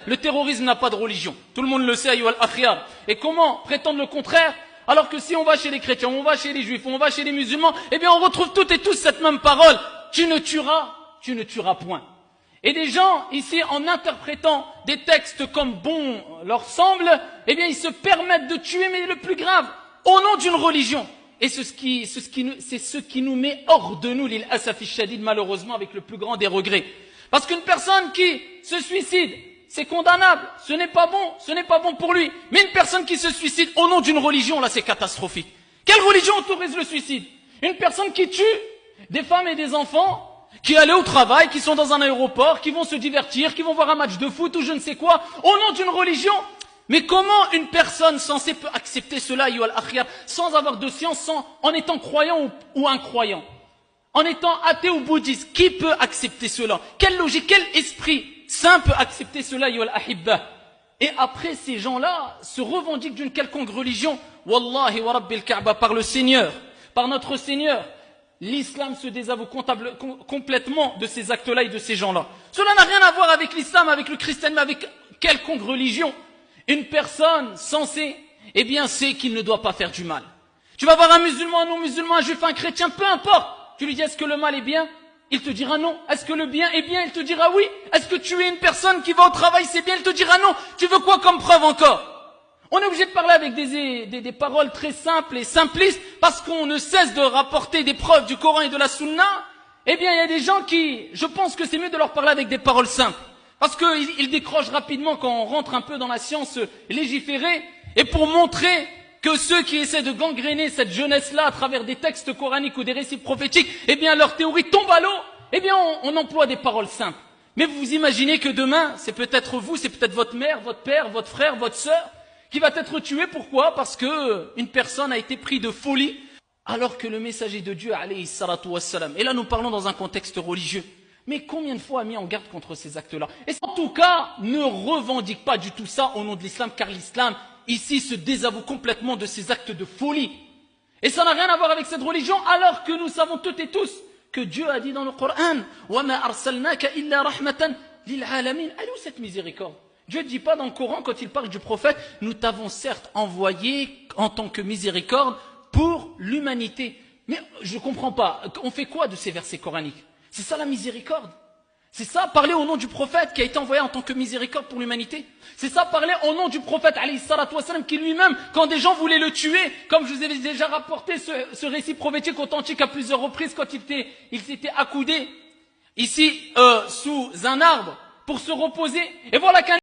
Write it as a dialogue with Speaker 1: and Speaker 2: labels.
Speaker 1: Le terrorisme n'a pas de religion. Tout le monde le sait, ayyuhal akhyar. Et comment prétendre le contraire alors que si on va chez les chrétiens, on va chez les juifs, on va chez les musulmans, eh bien on retrouve toutes et tous cette même parole. Tu ne tueras point. Et des gens, ici, en interprétant des textes comme bon leur semble, eh bien ils se permettent de tuer, mais le plus grave, au nom d'une religion. Et c'est ce qui nous met hors de nous, l'il asafi shadid, malheureusement, avec le plus grand des regrets. Parce qu'une personne qui se suicide, c'est condamnable, ce n'est pas bon pour lui. Mais une personne qui se suicide au nom d'une religion, là c'est catastrophique. Quelle religion autorise le suicide? Une personne qui tue des femmes et des enfants, qui allaient au travail, qui sont dans un aéroport, qui vont se divertir, qui vont voir un match de foot ou je ne sais quoi, au nom d'une religion. Mais comment une personne censée peut accepter cela, ayyuhal akhyar, sans avoir de science, en étant croyant ou incroyant, en étant athée ou bouddhiste? Qui peut accepter cela? Quelle logique, quel esprit saint peut accepter cela, ayyuhal ahibba? Et après, ces gens-là se revendiquent d'une quelconque religion. Wallahi wa rabbil Kaaba, par le Seigneur, par notre Seigneur, l'islam se désavoue complètement de ces actes-là et de ces gens-là. Cela n'a rien à voir avec l'islam, avec le christianisme, avec quelconque religion. Une personne censée, eh bien, sait qu'il ne doit pas faire du mal. Tu vas voir un musulman, un non-musulman, un juif, un chrétien, peu importe. Tu lui dis, est-ce que le mal est bien? Il te dira non. Est-ce que le bien est bien? Il te dira oui. Est-ce que tu es une personne qui va au travail, c'est bien? Il te dira non. Tu veux quoi comme preuve encore? On est obligé de parler avec des paroles très simples et simplistes parce qu'on ne cesse de rapporter des preuves du Coran et de la Sunna. Eh bien, il y a des gens qui, je pense que c'est mieux de leur parler avec des paroles simples. Parce qu'ils décrochent rapidement quand on rentre un peu dans la science légiférée. Et pour montrer que ceux qui essaient de gangréner cette jeunesse-là à travers des textes coraniques ou des récits prophétiques, eh bien, leur théorie tombe à l'eau. Eh bien, on emploie des paroles simples. Mais vous imaginez que demain, c'est peut-être vous, c'est peut-être votre mère, votre père, votre frère, votre sœur, qui va être tué. Pourquoi? Parce que une personne a été prise de folie, alors que le messager de Dieu, alayhi salatu wassalam, et là nous parlons dans un contexte religieux, mais combien de fois a mis en garde contre ces actes-là? Et en tout cas, ne revendique pas du tout ça au nom de l'islam, car l'islam, ici, se désavoue complètement de ces actes de folie. Et ça n'a rien à voir avec cette religion, alors que nous savons toutes et tous que Dieu a dit dans le Coran, وَمَا أَرْسَلْنَاكَ إِلَّا رَحْمَةً لِلْعَالَمِينَ. Elle est où cette miséricorde? Dieu ne dit pas dans le Coran, quand il parle du prophète, nous t'avons certes envoyé en tant que miséricorde pour l'humanité. Mais je ne comprends pas, on fait quoi de ces versets coraniques? C'est ça la miséricorde? C'est ça parler au nom du prophète qui a été envoyé en tant que miséricorde pour l'humanité? C'est ça parler au nom du prophète alayhi salatu wassalam qui lui-même, quand des gens voulaient le tuer, comme je vous avais déjà rapporté ce récit prophétique authentique à plusieurs reprises, quand il s'était accoudé ici sous un arbre pour se reposer, et voilà qu'un